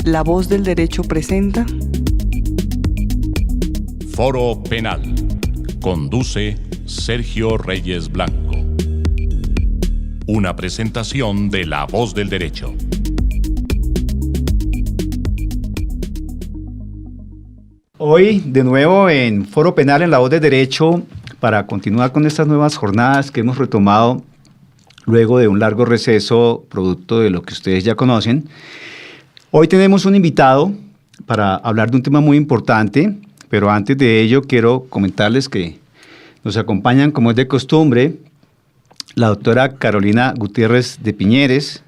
La Voz del Derecho presenta Foro Penal. Conduce Sergio Reyes Blanco. Una presentación de La Voz del Derecho. Hoy, de nuevo en Foro Penal en La Voz del Derecho, para continuar con estas nuevas jornadas que hemos retomado luego de un largo receso, producto de lo que ustedes ya conocen. Hoy tenemos un invitado para hablar de un tema muy importante, pero antes de ello quiero comentarles que nos acompañan, como es de costumbre, la doctora Carolina Gutiérrez de Piñeres,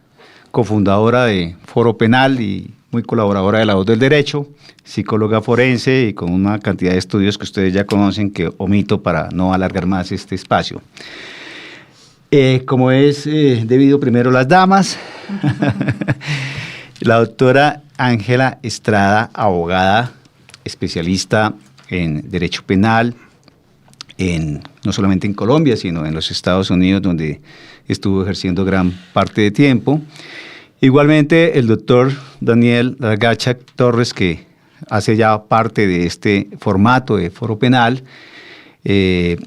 cofundadora de Foro Penal y muy colaboradora de La Voz del Derecho, psicóloga forense y con una cantidad de estudios que ustedes ya conocen que omito para no alargar más este espacio. Como es debido, primero las damas, la doctora Ángela Estrada, abogada, especialista en Derecho Penal, no solamente en Colombia, sino en los Estados Unidos, donde estuvo ejerciendo gran parte de tiempo. Igualmente, el doctor Daniel Largacha Torres, que hace ya parte de este formato de Foro Penal,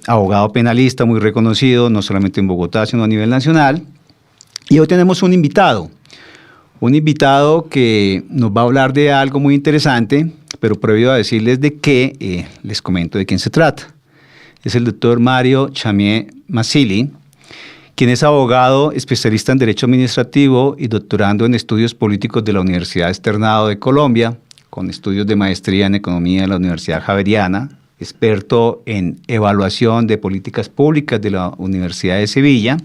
abogado penalista muy reconocido, no solamente en Bogotá, sino a nivel nacional. Y hoy tenemos un invitado que nos va a hablar de algo muy interesante, pero previo a decirles de qué, les comento de quién se trata. Es el doctor Mario Chamié Massili, quien es abogado especialista en Derecho Administrativo y doctorando en Estudios Políticos de la Universidad Externado de Colombia, con estudios de maestría en Economía de la Universidad Javeriana, experto en Evaluación de Políticas Públicas de la Universidad de Sevilla,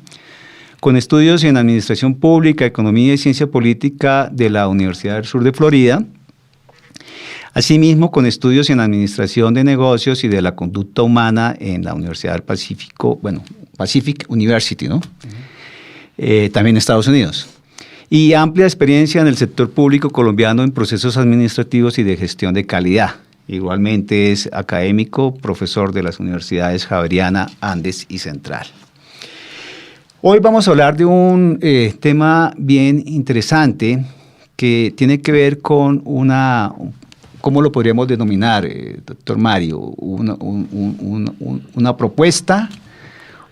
con estudios en Administración Pública, Economía y Ciencia Política de la Universidad del Sur de Florida, asimismo con estudios en Administración de Negocios y de la Conducta Humana en la Universidad del Pacífico, Pacific University, ¿no? También en Estados Unidos. Y amplia experiencia en el sector público colombiano en procesos administrativos y de gestión de calidad. Igualmente es académico, profesor de las universidades Javeriana, Andes y Central. Hoy vamos a hablar de un tema bien interesante que tiene que ver con ¿cómo lo podríamos denominar, doctor Mario? ¿Una propuesta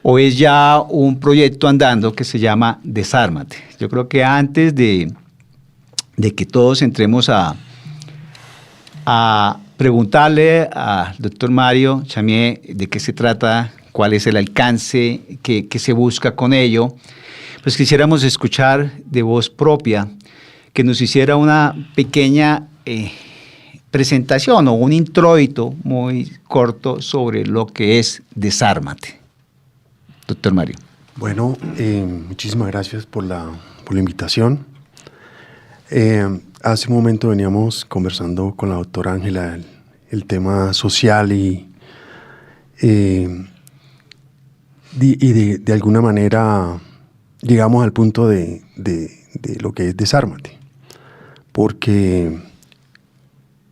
o es ya un proyecto andando que se llama Desármate? Yo creo que antes de que todos entremos a preguntarle al doctor Mario Chamié de qué se trata, cuál es el alcance, qué se busca con ello, pues quisiéramos escuchar de voz propia que nos hiciera una pequeña presentación o un introito muy corto sobre lo que es Desármate. Doctor Mario. Bueno, muchísimas gracias por la invitación. Hace un momento veníamos conversando con la doctora Ángela el tema social y de alguna manera llegamos al punto de lo que es Desármate, porque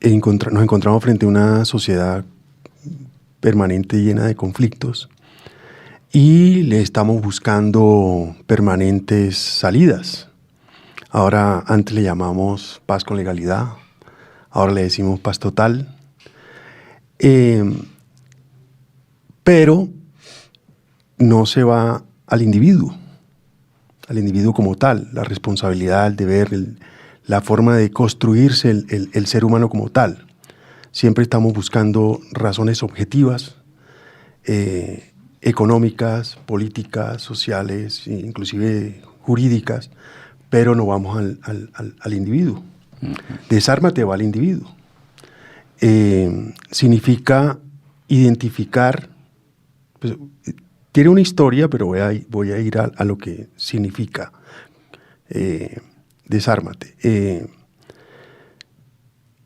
nos encontramos frente a una sociedad permanente llena de conflictos y le estamos buscando permanentes salidas. Ahora, antes le llamamos paz con legalidad, ahora le decimos paz total, pero no se va al individuo como tal, la responsabilidad, el deber, la forma de construirse el ser humano como tal. Siempre estamos buscando razones objetivas, económicas, políticas, sociales, inclusive jurídicas, pero no vamos al individuo. Desármate va al individuo. Significa identificar, pues, tiene una historia, pero voy a ir a lo que significa Desármate.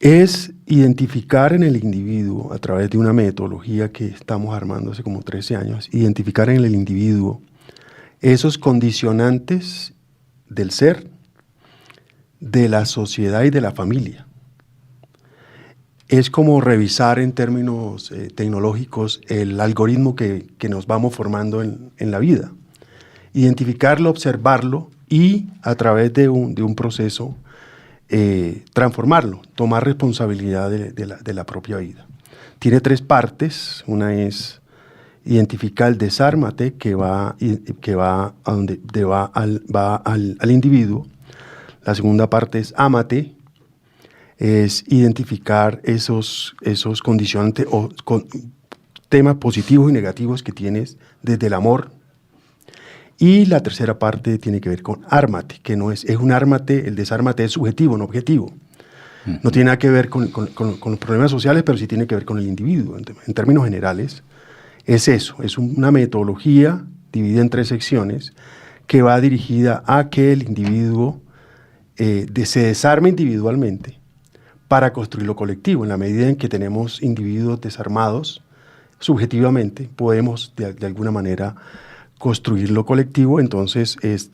Es identificar en el individuo, a través de una metodología que estamos armando hace como 13 años, identificar en el individuo esos condicionantes del ser, de la sociedad y de la familia. Es como revisar en términos tecnológicos el algoritmo que nos vamos formando en la vida. Identificarlo, observarlo y a través de un proceso transformarlo, tomar responsabilidad de la propia vida. Tiene 3 partes. Una es identificar el desármate, que va a donde va al individuo. La segunda parte es ámate, es identificar esos condicionantes o temas positivos y negativos que tienes desde el amor. Y la tercera parte tiene que ver con ármate, que no es un ármate, el desármate es subjetivo, no objetivo. No tiene nada que ver con los problemas sociales, pero sí tiene que ver con el individuo. En términos generales, es eso, es una metodología dividida en 3 secciones que va dirigida a que el individuo se desarme individualmente para construir lo colectivo. En la medida en que tenemos individuos desarmados subjetivamente, podemos de alguna manera construir lo colectivo. Entonces es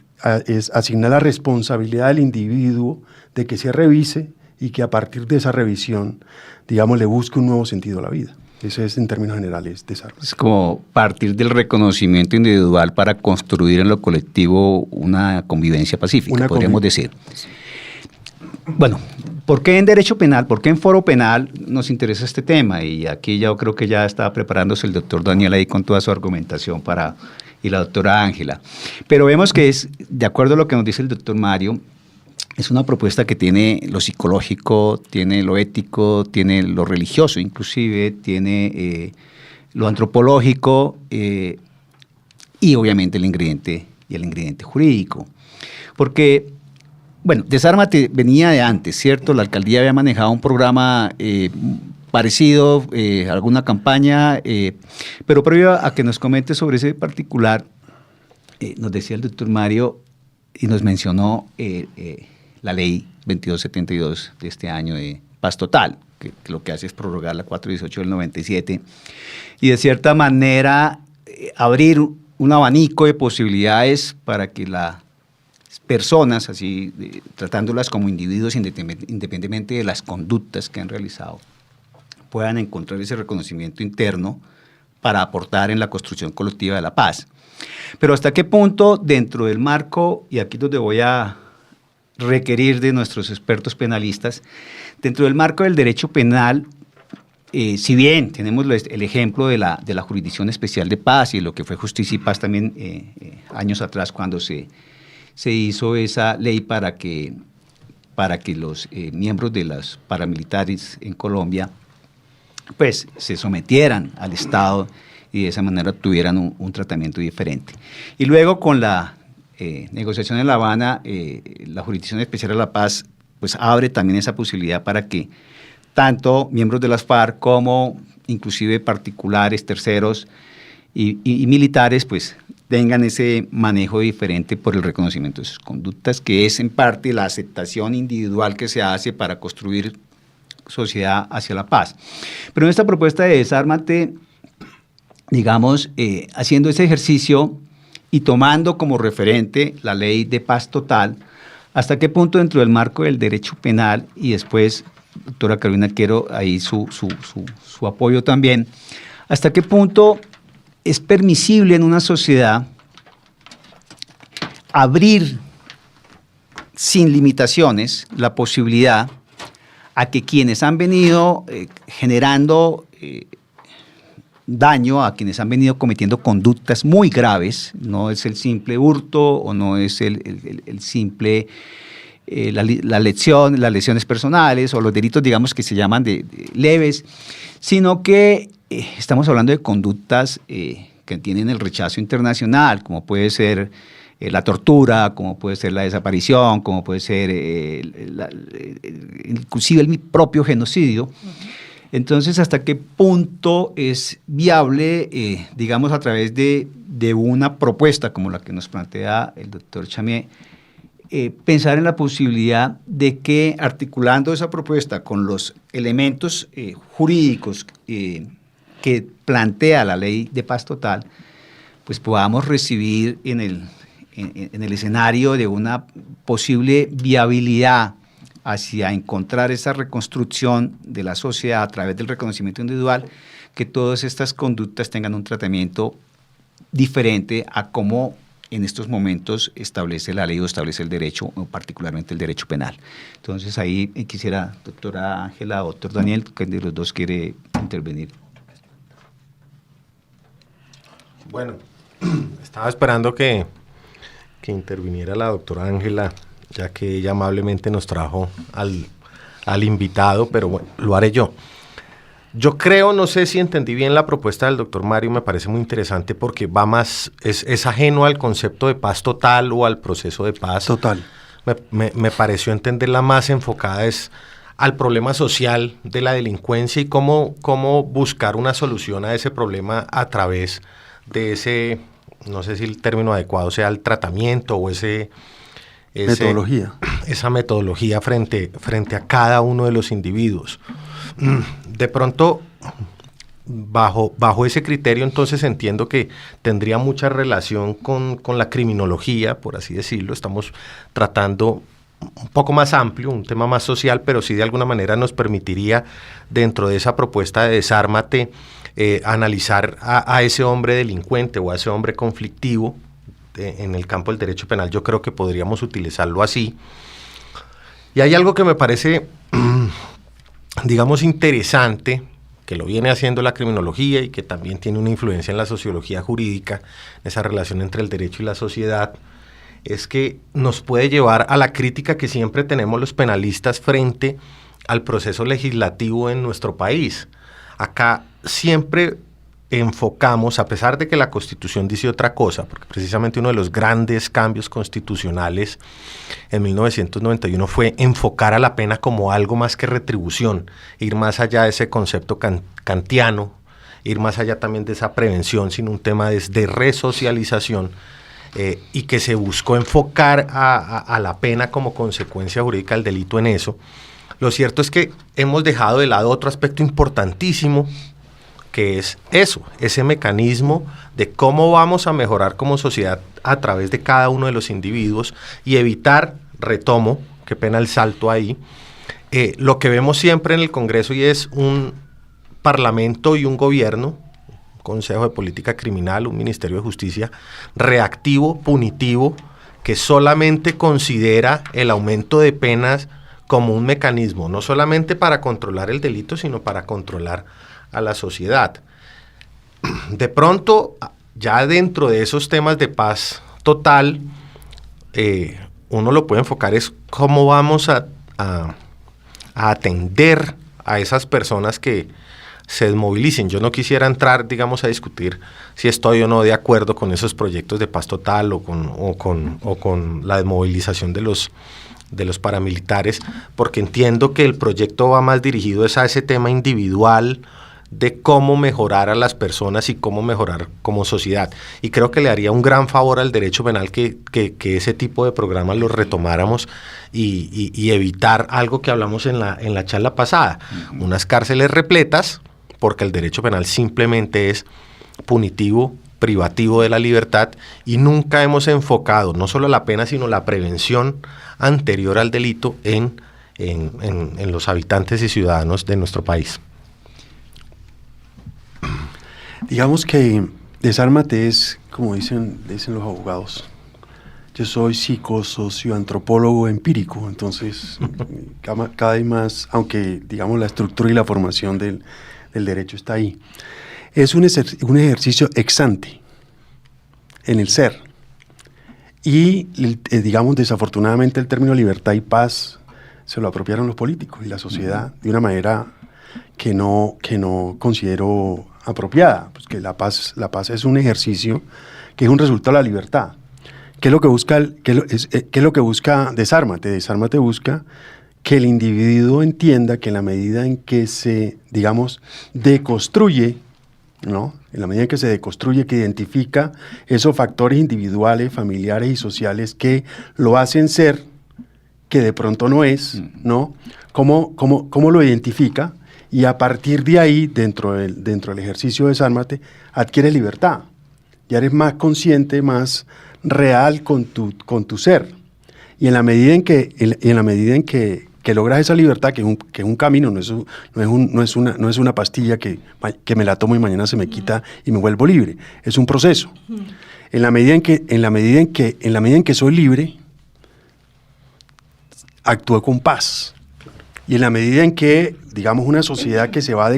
asignar la responsabilidad del individuo de que se revise y que a partir de esa revisión, digamos, le busque un nuevo sentido a la vida. Eso es, en términos generales, desarme. Es como partir del reconocimiento individual para construir en lo colectivo una convivencia pacífica, podríamos decir. Bueno, ¿por qué en derecho penal, por qué en foro penal nos interesa este tema? Y aquí yo creo que ya está preparándose el doctor Daniel ahí con toda su argumentación y la doctora Ángela. Pero vemos que es, de acuerdo a lo que nos dice el doctor Mario, es una propuesta que tiene lo psicológico, tiene lo ético, tiene lo religioso inclusive, tiene lo antropológico y obviamente el ingrediente jurídico. Porque, bueno, Desármate venía de antes, ¿cierto? La alcaldía había manejado un programa parecido, alguna campaña, pero previo a que nos comente sobre ese particular, nos decía el doctor Mario y nos mencionó la ley 2272 de este año de paz total, que lo que hace es prorrogar la 418 del 97 y de cierta manera abrir un abanico de posibilidades para que las personas, así tratándolas como individuos independientemente de las conductas que han realizado, puedan encontrar ese reconocimiento interno para aportar en la construcción colectiva de la paz. Pero ¿hasta qué punto dentro del marco, y aquí es donde voy a requerir de nuestros expertos penalistas, dentro del marco del derecho penal, si bien tenemos el ejemplo de la Jurisdicción Especial de Paz y lo que fue Justicia y Paz también años atrás cuando se hizo esa ley para que los miembros de las paramilitares en Colombia pues se sometieran al Estado y de esa manera tuvieran un tratamiento diferente. Y luego con la negociación en La Habana, la Jurisdicción Especial de la Paz pues abre también esa posibilidad para que tanto miembros de las FARC como inclusive particulares, terceros y militares pues tengan ese manejo diferente por el reconocimiento de sus conductas, que es en parte la aceptación individual que se hace para construir sociedad hacia la paz. Pero en esta propuesta de Desármate, digamos, haciendo ese ejercicio y tomando como referente la ley de paz total, ¿hasta qué punto dentro del marco del derecho penal, y después, doctora Carolina, quiero ahí su apoyo también, hasta qué punto es permisible en una sociedad abrir sin limitaciones la posibilidad a que quienes han venido generando daño, a quienes han venido cometiendo conductas muy graves, no es el simple hurto o no es el simple, las lesiones personales o los delitos, digamos, que se llaman de leves, sino que estamos hablando de conductas que tienen el rechazo internacional, como puede ser la tortura, como puede ser la desaparición, como puede ser inclusive el propio genocidio. Entonces, ¿hasta qué punto es viable, digamos, a través de una propuesta como la que nos plantea el doctor Chamié, pensar en la posibilidad de que, articulando esa propuesta con los elementos jurídicos que plantea la ley de paz total, pues podamos recibir en el escenario de una posible viabilidad hacia encontrar esa reconstrucción de la sociedad a través del reconocimiento individual, que todas estas conductas tengan un tratamiento diferente a cómo en estos momentos establece la ley o establece el derecho, o particularmente el derecho penal. Entonces ahí quisiera, doctora Ángela, doctor Daniel, que de los dos quiere intervenir. Bueno, estaba esperando que interviniera la doctora Ángela, ya que ella amablemente nos trajo al invitado, pero bueno, lo haré yo. Yo creo, no sé si entendí bien la propuesta del doctor Mario, me parece muy interesante porque va más, es ajeno al concepto de paz total o al proceso de paz. Total. Me pareció entenderla más enfocada al problema social de la delincuencia y cómo buscar una solución a ese problema a través de ese, no sé si el término adecuado sea el tratamiento o metodología. Esa metodología frente a cada uno de los individuos. De pronto, bajo ese criterio, entonces entiendo que tendría mucha relación con la criminología, por así decirlo. Estamos tratando un poco más amplio, un tema más social, pero sí de alguna manera nos permitiría, dentro de esa propuesta de Desármate, analizar a ese hombre delincuente o a ese hombre conflictivo en el campo del derecho penal. Yo creo que podríamos utilizarlo así. Y hay algo que me parece, digamos, interesante, que lo viene haciendo la criminología y que también tiene una influencia en la sociología jurídica, esa relación entre el derecho y la sociedad, es que nos puede llevar a la crítica que siempre tenemos los penalistas frente al proceso legislativo en nuestro país. Acá siempre enfocamos, a pesar de que la Constitución dice otra cosa, porque precisamente uno de los grandes cambios constitucionales en 1991 fue enfocar a la pena como algo más que retribución, ir más allá de ese concepto kantiano, ir más allá también de esa prevención, sino un tema de resocialización, y que se buscó enfocar a la pena como consecuencia jurídica del delito en eso. Lo cierto es que hemos dejado de lado otro aspecto importantísimo, que es eso, ese mecanismo de cómo vamos a mejorar como sociedad a través de cada uno de los individuos y evitar, retomo, qué pena el salto ahí, lo que vemos siempre en el Congreso y es un parlamento y un gobierno, un Consejo de Política Criminal, un Ministerio de Justicia reactivo, punitivo, que solamente considera el aumento de penas como un mecanismo, no solamente para controlar el delito, sino para controlar a la sociedad. De pronto, ya dentro de esos temas de paz total, uno lo puede enfocar es cómo vamos a atender a esas personas que se desmovilicen. Yo no quisiera entrar, digamos, a discutir si estoy o no de acuerdo con esos proyectos de paz total o con la desmovilización de los paramilitares, porque entiendo que el proyecto va más dirigido a ese tema individual de cómo mejorar a las personas y cómo mejorar como sociedad. Y creo que le haría un gran favor al derecho penal que ese tipo de programas los retomáramos y evitar algo que hablamos en la charla pasada, unas cárceles repletas, porque el derecho penal simplemente es punitivo, privativo de la libertad, y nunca hemos enfocado no solo la pena, sino la prevención anterior al delito en los habitantes y ciudadanos de nuestro país. Digamos que Desármate es, como dicen los abogados, yo soy socioantropólogo empírico, entonces cada vez más, aunque digamos la estructura y la formación del derecho está ahí, es un ejercicio ex ante en el ser. Y digamos, desafortunadamente el término libertad y paz se lo apropiaron los políticos y la sociedad de una manera que no considero apropiada, pues que la paz es un ejercicio que es un resultado de la libertad. ¿Qué es lo que busca Desármate? Desármate busca que el individuo entienda que en la medida en que se, digamos, deconstruye, ¿no? En la medida en que se deconstruye, que identifica esos factores individuales, familiares y sociales que lo hacen ser, que de pronto no es, ¿no? ¿Cómo lo identifica? Y a partir de ahí, dentro del ejercicio de Desármate, adquieres libertad. Ya eres más consciente, más real con tu ser. Y en la medida en que logras esa libertad, que es un camino, no es una pastilla que me la tomo y mañana se me quita y me vuelvo libre. Es un proceso. En la medida en que soy libre, actúo con paz. Y en la medida en que, digamos, una sociedad que se va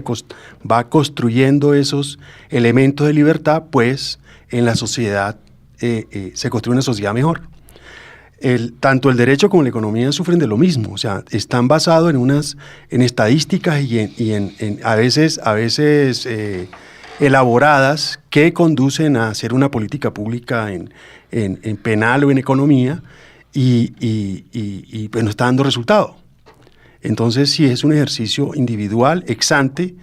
construyendo esos elementos de libertad, pues en la sociedad se construye una sociedad mejor. Tanto el derecho como la economía sufren de lo mismo, o sea, están basados en estadísticas y en a veces elaboradas que conducen a hacer una política pública en penal o en economía y pues no está dando resultado. Entonces sí es un ejercicio individual, ex ante,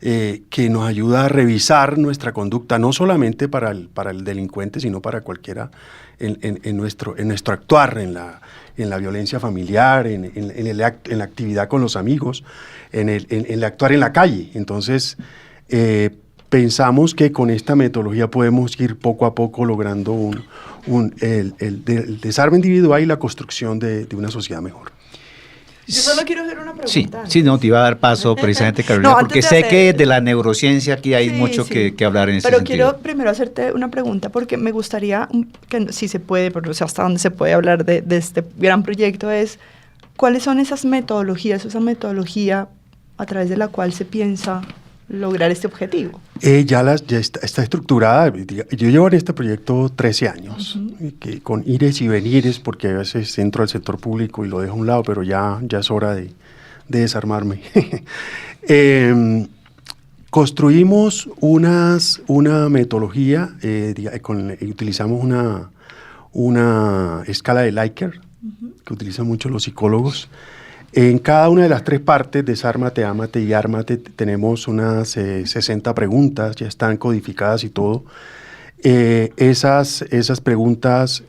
que nos ayuda a revisar nuestra conducta, no solamente para el delincuente, sino para cualquiera en nuestro actuar, en la violencia familiar, en la actividad con los amigos, en el actuar en la calle. Entonces, pensamos que con esta metodología podemos ir poco a poco logrando el desarme individual y la construcción de una sociedad mejor. Yo solo quiero hacer una pregunta. Sí, no, te iba a dar paso precisamente, Carolina, porque sé que de la neurociencia aquí hay mucho sí. que hablar en ese Pero sentido. quiero primero hacerte una pregunta, porque me gustaría, que si se puede, pero no sé hasta dónde se puede hablar de este gran proyecto, es cuáles son esas metodologías, esa metodología a través de la cual se piensa lograr este objetivo. Ya está estructurada. Yo llevo en este proyecto 13 años, que con ires y venires, porque a veces entro al sector público y lo dejo a un lado, pero ya es hora de desarmarme. Construimos una metodología, utilizamos una escala de Likert, que utilizan mucho los psicólogos. En cada una de las tres partes, Desármate, Ámate y Ármate, tenemos unas 60 preguntas, ya están codificadas y todo. Esas preguntas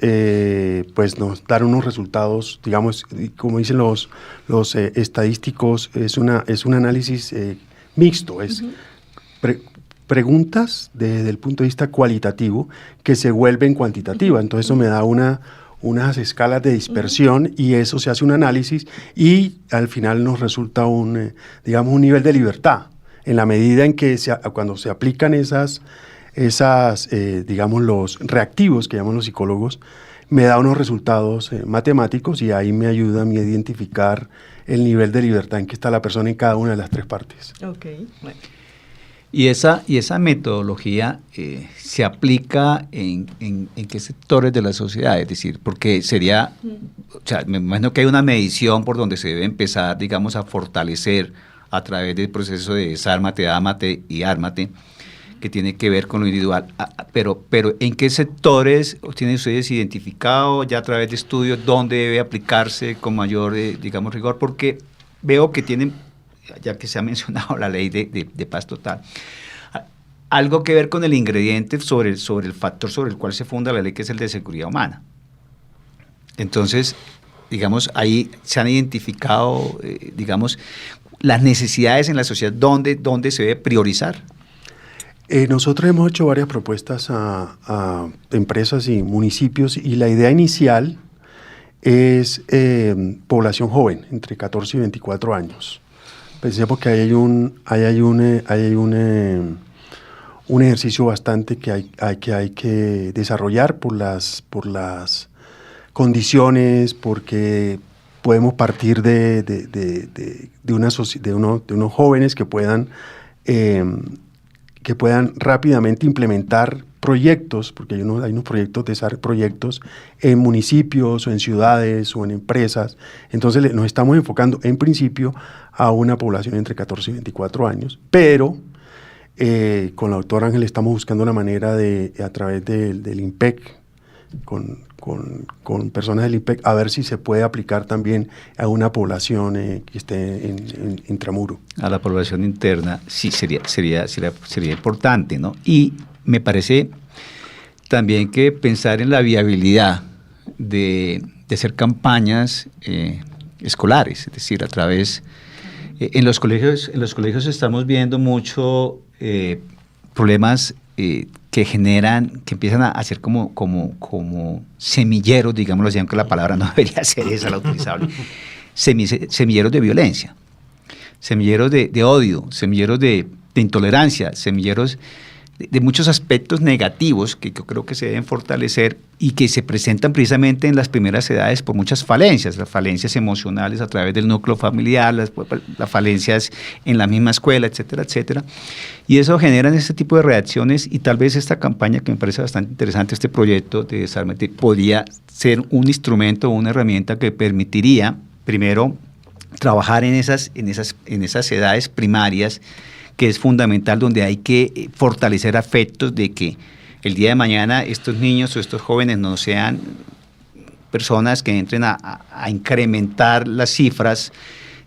pues nos dan unos resultados, digamos, como dicen los estadísticos, es un análisis mixto, es preguntas desde el punto de vista cualitativo que se vuelven cuantitativas. Entonces eso me da unas escalas de dispersión y eso se hace un análisis y al final nos resulta un nivel de libertad en la medida en que cuando se aplican digamos, los reactivos que llaman los psicólogos, me da unos resultados matemáticos y ahí me ayuda a mí a identificar el nivel de libertad en que está la persona en cada una de las tres partes. Ok, bueno. Y esa metodología se aplica en qué sectores de la sociedad, es decir, porque sería, o sea, me imagino que hay una medición por donde se debe empezar, digamos, a fortalecer a través del proceso de Desármate, Ámate y Ármate, que tiene que ver con lo individual, pero ¿en qué sectores tienen ustedes identificado ya a través de estudios dónde debe aplicarse con mayor, digamos, rigor? Porque veo que tienen, ya que se ha mencionado la ley de paz total, algo que ver con el ingrediente sobre el factor sobre el cual se funda la ley, que es el de seguridad humana. Entonces, digamos, ahí se han identificado, digamos, las necesidades en la sociedad, ¿dónde se debe priorizar? Nosotros hemos hecho varias propuestas a empresas y municipios y la idea inicial es población joven, entre 14 y 24 años. Pensemos que hay un ejercicio bastante que hay que desarrollar por las condiciones, porque podemos partir de unos jóvenes que puedan rápidamente implementar proyectos, porque hay unos proyectos en municipios o en ciudades o en empresas. Entonces nos estamos enfocando en principio a una población entre 14 y 24 años, pero con la doctora Ángel estamos buscando la manera de, a través del IMPEC, con personas del IMPEC, a ver si se puede aplicar también a una población que esté en intramuro. A la población interna, sí, sería importante, ¿no? Y me parece también que pensar en la viabilidad de hacer campañas escolares, es decir, a través, en los colegios estamos viendo mucho problemas que empiezan a hacer como semilleros, digámoslo así, aunque la palabra no debería ser esa la utilizable, semilleros de violencia, semilleros de odio, semilleros de intolerancia, semilleros de muchos aspectos negativos que yo creo que se deben fortalecer y que se presentan precisamente en las primeras edades por muchas falencias, las falencias emocionales a través del núcleo familiar, las falencias en la misma escuela, etcétera, etcétera. Y eso genera este tipo de reacciones, y tal vez esta campaña, que me parece bastante interesante, este proyecto de Desármate, podría ser un instrumento o una herramienta que permitiría, primero, trabajar en esas edades primarias, que es fundamental, donde hay que fortalecer afectos de que el día de mañana estos niños o estos jóvenes no sean personas que entren a incrementar las cifras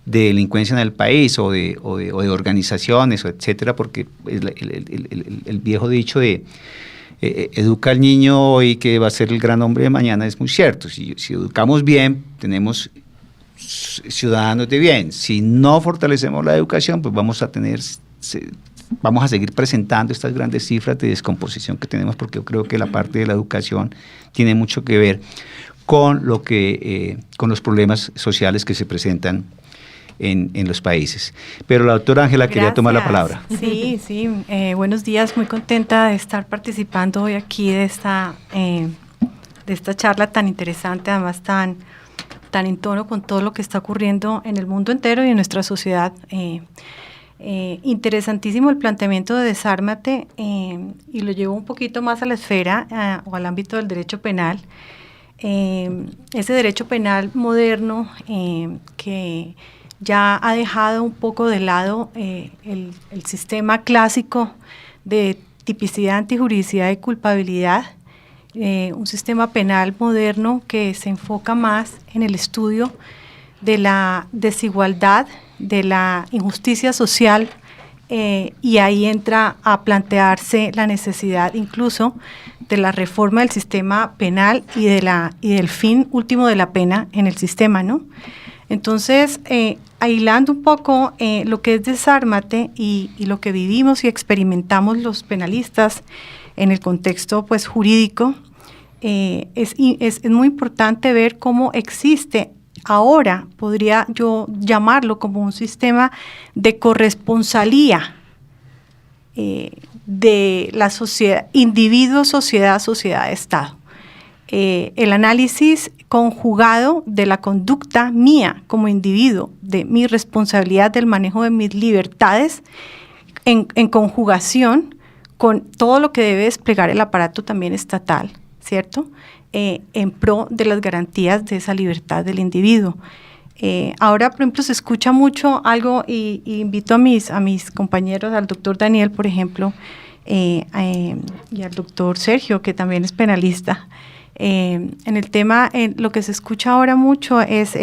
de delincuencia en el país o de organizaciones, etcétera, porque el viejo dicho de educa al niño hoy que va a ser el gran hombre de mañana es muy cierto. Si educamos bien, tenemos ciudadanos de bien. Si no fortalecemos la educación, pues vamos a seguir presentando estas grandes cifras de descomposición que tenemos, porque yo creo que la parte de la educación tiene mucho que ver con con los problemas sociales que se presentan en los países. Pero la doctora Ángela quería tomar la palabra. Sí, buenos días, muy contenta de estar participando hoy aquí de esta charla tan interesante, además tan en tono con todo lo que está ocurriendo en el mundo entero y en nuestra sociedad. Interesantísimo el planteamiento de Desármate, y lo llevo un poquito más a la esfera o al ámbito del derecho penal. Ese derecho penal moderno que ya ha dejado un poco de lado el sistema clásico de tipicidad, antijuridicidad y culpabilidad, un sistema penal moderno que se enfoca más en el estudio de la desigualdad, de la injusticia social, y ahí entra a plantearse la necesidad incluso de la reforma del sistema penal y del fin último de la pena en el sistema, ¿no? Entonces, aislando un poco lo que es Desármate y lo que vivimos y experimentamos los penalistas en el contexto pues jurídico, es muy importante ver cómo existe ahora, podría yo llamarlo como un sistema de corresponsalía de la sociedad, individuo, sociedad, Estado. El análisis conjugado de la conducta mía como individuo, de mi responsabilidad del manejo de mis libertades, en conjugación con todo lo que debe desplegar el aparato también estatal, ¿cierto?, en pro de las garantías de esa libertad del individuo. Ahora, por ejemplo, se escucha mucho algo, y invito a mis compañeros, al doctor Daniel, por ejemplo, y al doctor Sergio, que también es penalista. En el tema, lo que se escucha ahora mucho es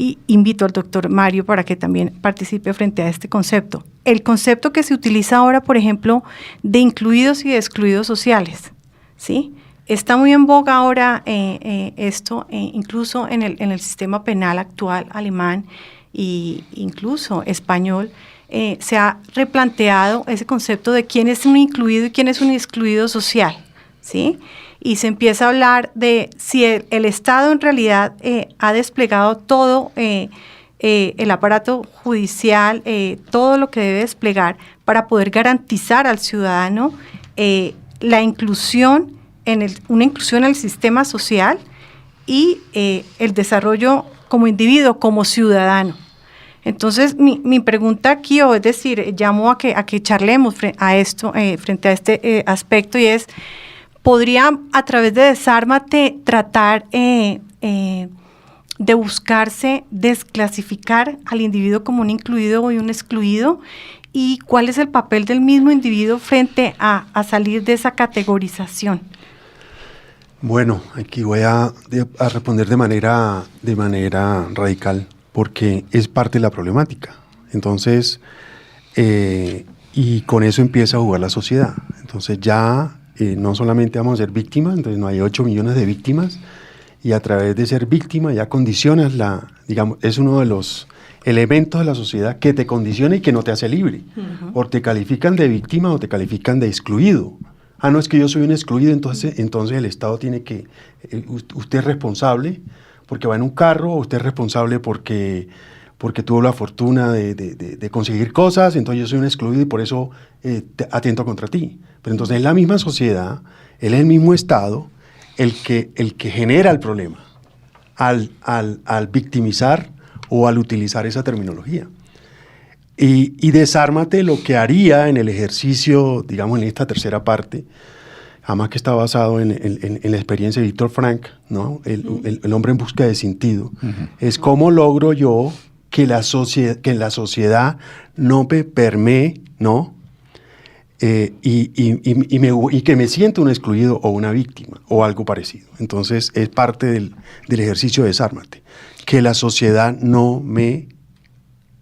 y invito al doctor Mario para que también participe frente a este concepto. El concepto que se utiliza ahora, por ejemplo, de incluidos y de excluidos sociales, ¿sí? Está muy en boga ahora esto, incluso en el sistema penal actual alemán e incluso español. Se ha replanteado ese concepto de quién es un incluido y quién es un excluido social, ¿sí? Y se empieza a hablar de si el Estado en realidad ha desplegado todo el aparato judicial, todo lo que debe desplegar para poder garantizar al ciudadano la inclusión, una inclusión en el sistema social y el desarrollo como individuo, como ciudadano. Entonces, mi pregunta aquí, o es decir, llamo a que charlemos frente a este aspecto, y es, ¿podría a través de Desármate tratar de buscarse desclasificar al individuo como un incluido y un excluido? ¿Y cuál es el papel del mismo individuo frente a salir de esa categorización? Bueno, aquí voy a responder de manera radical, porque es parte de la problemática. Entonces, y con eso empieza a jugar la sociedad. Entonces ya no solamente vamos a ser víctimas, entonces no hay 8 millones de víctimas, y a través de ser víctima ya condicionas es uno de los elementos de la sociedad que te condiciona y que no te hace libre. Uh-huh. O te califican de víctima o te califican de excluido. Ah, no, es que yo soy un excluido, entonces el Estado tiene que, usted es responsable porque va en un carro, o usted es responsable porque porque tuvo la fortuna de conseguir cosas, entonces yo soy un excluido y por eso atento contra ti. Pero entonces en la misma sociedad, él es el mismo Estado el que genera el problema al victimizar o al utilizar esa terminología. Y Desármate lo que haría en el ejercicio, digamos en esta tercera parte, además que está basado en la experiencia de Víctor Frank, ¿no? El hombre en busca de sentido, es cómo logro yo que la sociedad no me permee, ¿no? Y que me sienta un excluido o una víctima o algo parecido. Entonces es parte del ejercicio de Desármate, que la sociedad no me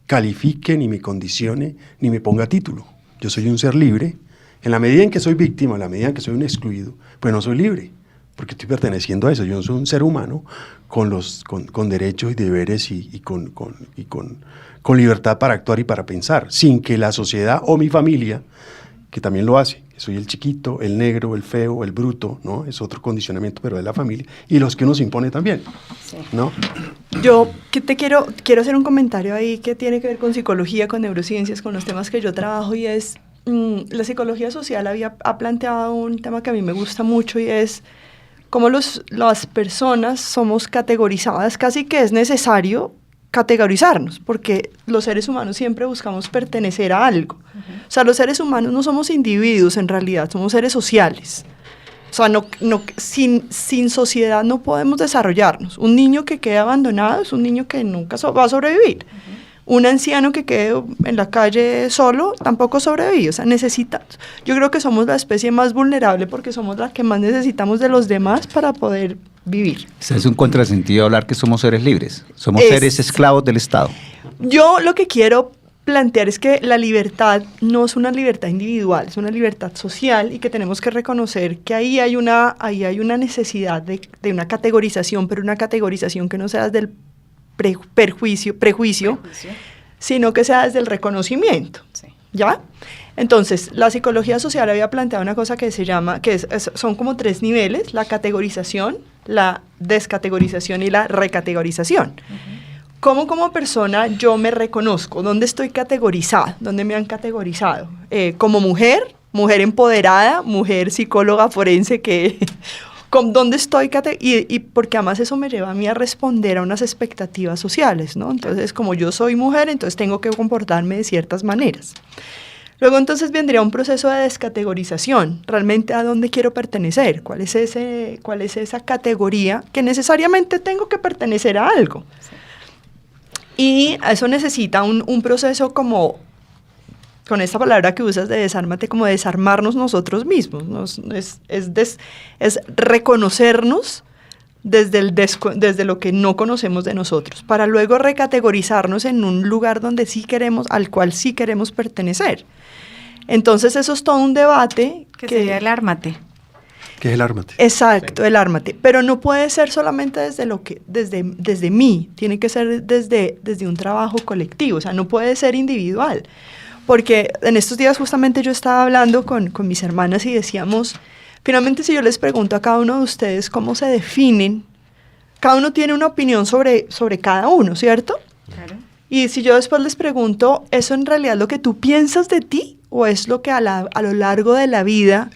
califique, ni me condicione, ni me ponga título. Yo soy un ser libre. En la medida en que soy víctima, en la medida en que soy un excluido, pues no soy libre, porque estoy perteneciendo a eso. Yo soy un ser humano con derechos y deberes y con libertad para actuar y para pensar, sin que la sociedad o mi familia, que también lo hace, que soy el chiquito, el negro, el feo, el bruto, ¿no? Es otro condicionamiento, pero de la familia, y los que uno se impone también, sí. ¿No? Yo quiero hacer un comentario ahí que tiene que ver con psicología, con neurociencias, con los temas que yo trabajo, y es, la psicología social ha planteado un tema que a mí me gusta mucho, y es cómo las personas somos categorizadas, casi que es necesario categorizarnos, porque los seres humanos siempre buscamos pertenecer a algo. O sea, los seres humanos no somos individuos en realidad, somos seres sociales. O sea, sin sociedad no podemos desarrollarnos. Un niño que quede abandonado es un niño que nunca va a sobrevivir. Un anciano que quede en la calle solo tampoco sobrevive. O sea, yo creo que somos la especie más vulnerable porque somos la que más necesitamos de los demás para poder vivir. Es un contrasentido hablar que somos seres libres. Somos seres esclavos del Estado. Yo lo que quiero plantear es que la libertad no es una libertad individual, es una libertad social, y que tenemos que reconocer que ahí hay una necesidad de una categorización, pero una categorización que no sea desde el prejuicio, sino que sea desde el reconocimiento. Sí. ¿Ya? Entonces, la psicología social había planteado una cosa que se llama, son como 3 niveles: la categorización, la descategorización y la recategorización. ¿Cómo como persona yo me reconozco? ¿Dónde estoy categorizada? ¿Dónde me han categorizado? Como mujer empoderada, mujer psicóloga forense que... ¿Dónde estoy? Y porque además eso me lleva a mí a responder a unas expectativas sociales, ¿no? Entonces, como yo soy mujer, entonces tengo que comportarme de ciertas maneras. Luego entonces vendría un proceso de descategorización. ¿Realmente a dónde quiero pertenecer? ¿Cuál es esa categoría que necesariamente tengo que pertenecer a algo? Sí. Y eso necesita un proceso como, con esta palabra que usas de desármate, como desarmarnos nosotros mismos. Es reconocernos desde lo que no conocemos de nosotros, para luego recategorizarnos en un lugar al cual sí queremos pertenecer. Entonces eso es todo un debate. Que sería el ármate. ¿Qué es el ármate? Exacto, sí. El ármate. Pero no puede ser solamente desde mí, tiene que ser desde un trabajo colectivo, o sea, no puede ser individual. Porque en estos días justamente yo estaba hablando con mis hermanas y decíamos, finalmente si yo les pregunto a cada uno de ustedes cómo se definen, cada uno tiene una opinión sobre cada uno, ¿cierto? Claro. Y si yo después les pregunto, ¿eso en realidad es lo que tú piensas de ti o es lo que a lo largo de la vida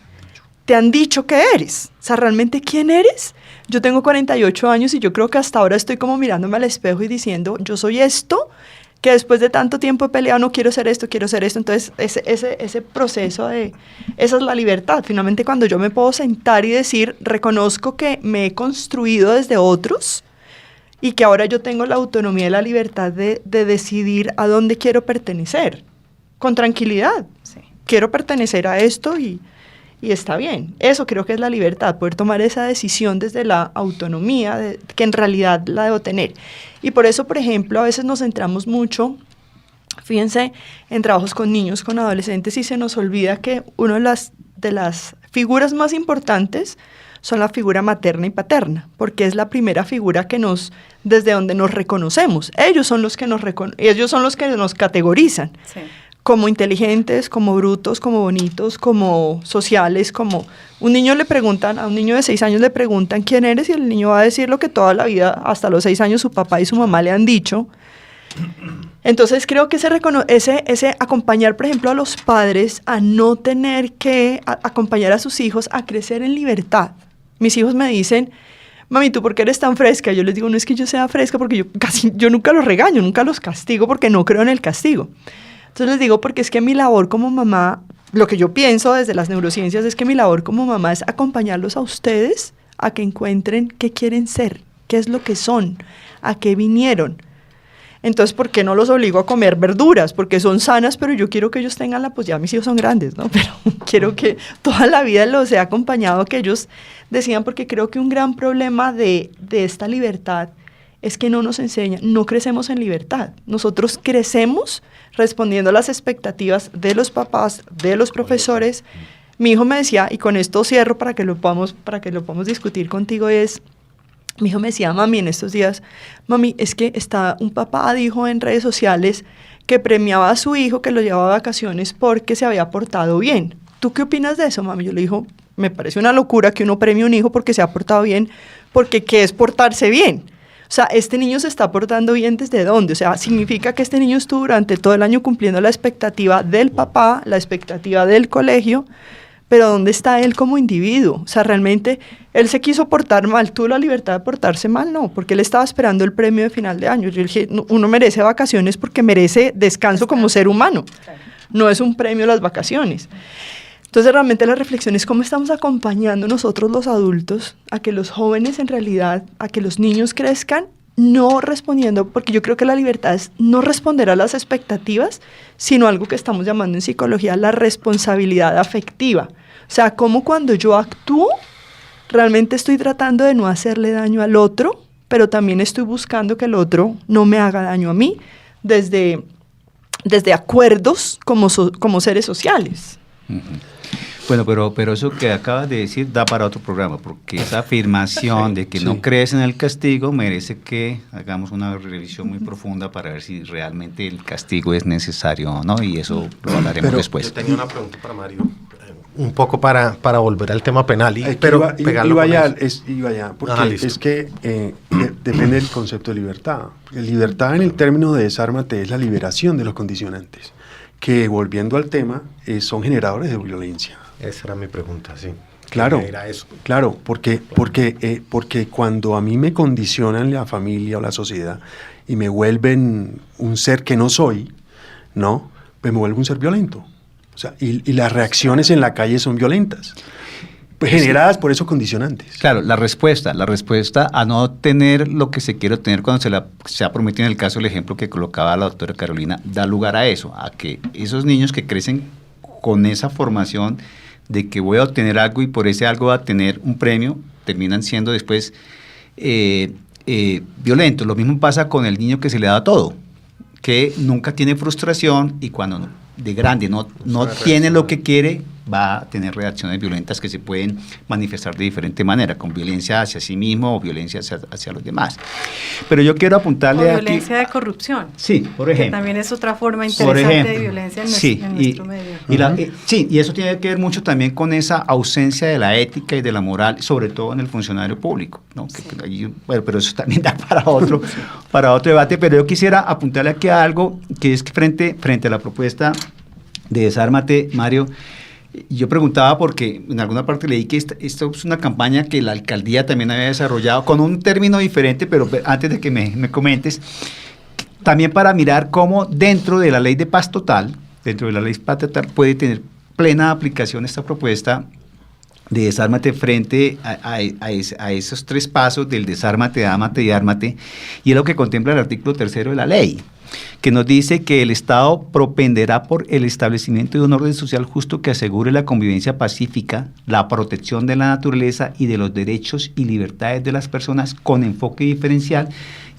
te han dicho que eres? O sea, ¿realmente quién eres? Yo tengo 48 años y yo creo que hasta ahora estoy como mirándome al espejo y diciendo, yo soy esto, que después de tanto tiempo he peleado, no quiero ser esto, quiero ser esto. Entonces, ese proceso esa es la libertad. Finalmente, cuando yo me puedo sentar y decir, reconozco que me he construido desde otros y que ahora yo tengo la autonomía y la libertad de decidir a dónde quiero pertenecer, con tranquilidad. Sí. Quiero pertenecer a esto y está bien. Eso creo que es la libertad, poder tomar esa decisión desde la autonomía que en realidad la debo tener. Y por eso, por ejemplo, a veces nos centramos mucho, fíjense, en trabajos con niños, con adolescentes, y se nos olvida que una de las figuras más importantes son la figura materna y paterna, porque es la primera figura desde donde nos reconocemos. Ellos son los que nos categorizan. Sí. Como inteligentes, como brutos, como bonitos, como sociales, como... a un niño de 6 años le preguntan quién eres y el niño va a decir lo que toda la vida, hasta los 6 años, su papá y su mamá le han dicho. Entonces creo que ese acompañar, por ejemplo, a los padres a no tener que acompañar a sus hijos a crecer en libertad. Mis hijos me dicen, mami, ¿tú por qué eres tan fresca? Yo les digo, no es que yo sea fresca, porque yo nunca los regaño, nunca los castigo, porque no creo en el castigo. Entonces les digo, porque es que mi labor como mamá, lo que yo pienso desde las neurociencias es que mi labor como mamá es acompañarlos a ustedes a que encuentren qué quieren ser, qué es lo que son, a qué vinieron. Entonces, ¿por qué no los obligo a comer verduras? Porque son sanas, pero yo quiero que ellos tengan pues ya mis hijos son grandes, ¿no? Pero quiero que toda la vida los he acompañado, que ellos decían, porque creo que un gran problema de esta libertad es que no nos enseñan, no crecemos en libertad. Nosotros crecemos respondiendo a las expectativas de los papás, de los profesores. Mi hijo me decía, y con esto cierro para que lo podamos discutir contigo, mi hijo me decía, mami, en estos días, mami, es que un papá dijo en redes sociales que premiaba a su hijo, que lo llevaba a vacaciones porque se había portado bien. ¿Tú qué opinas de eso, mami? Yo le dije, me parece una locura que uno premie a un hijo porque se ha portado bien, porque ¿qué es portarse bien? O sea, este niño se está portando bien ¿desde dónde? O sea, significa que este niño estuvo durante todo el año cumpliendo la expectativa del papá, la expectativa del colegio, pero ¿dónde está él como individuo? O sea, realmente él se quiso portar mal, ¿tuvo la libertad de portarse mal? No, porque él estaba esperando el premio de final de año. Yo dije, uno merece vacaciones porque merece descanso como ser humano, no es un premio las vacaciones. Entonces realmente la reflexión es cómo estamos acompañando nosotros los adultos a que los jóvenes en realidad, a que los niños crezcan, no respondiendo, porque yo creo que la libertad es no responder a las expectativas, sino algo que estamos llamando en psicología la responsabilidad afectiva. O sea, cómo cuando yo actúo, realmente estoy tratando de no hacerle daño al otro, pero también estoy buscando que el otro no me haga daño a mí, desde acuerdos como seres sociales. Uh-huh. Bueno, pero eso que acabas de decir da para otro programa, porque esa afirmación de que no crees en el castigo merece que hagamos una revisión muy profunda para ver si realmente el castigo es necesario o no, y eso lo hablaremos después. Yo tenía una pregunta para Mario, un poco para volver al tema penal, iba ya, porque es que depende del concepto de libertad. Libertad en el término de desármate es la liberación de los condicionantes, que volviendo al tema, son generadores de violencia. Esa era mi pregunta, sí. Claro, era eso. Claro, porque cuando a mí me condicionan la familia o la sociedad y me vuelven un ser que no soy, ¿no? Pues me vuelvo un ser violento. O sea, y las reacciones en la calle son violentas, pues generadas por esos condicionantes. Claro, la respuesta a no tener lo que se quiere obtener cuando se ha prometido, en el caso del ejemplo que colocaba la doctora Carolina, da lugar a eso, a que esos niños que crecen con esa formación de que voy a obtener algo y por ese algo va a tener un premio, terminan siendo después violentos. Lo mismo pasa con el niño que se le da todo, que nunca tiene frustración y cuando de grande no tiene lo que quiere, va a tener reacciones violentas que se pueden manifestar de diferente manera, con violencia hacia sí mismo o violencia hacia los demás. Pero yo quiero apuntarle o violencia de corrupción. Sí, por ejemplo. Que también es otra forma interesante de violencia en nuestro medio. Y eso tiene que ver mucho también con esa ausencia de la ética y de la moral, sobre todo en el funcionario público, ¿no? Sí. Pero eso también da para otro debate, pero yo quisiera apuntarle aquí a algo que es que frente a la propuesta de Desármate, Mario, yo preguntaba porque en alguna parte leí que esto es una campaña que la alcaldía también había desarrollado con un término diferente, pero antes de que me comentes, también para mirar cómo dentro de la ley de paz total, puede tener plena aplicación esta propuesta de Desármate frente a esos tres pasos del desármate, ámate y ármate, y es lo que contempla el artículo 3 de la ley, que nos dice que el Estado propenderá por el establecimiento de un orden social justo que asegure la convivencia pacífica, la protección de la naturaleza y de los derechos y libertades de las personas con enfoque diferencial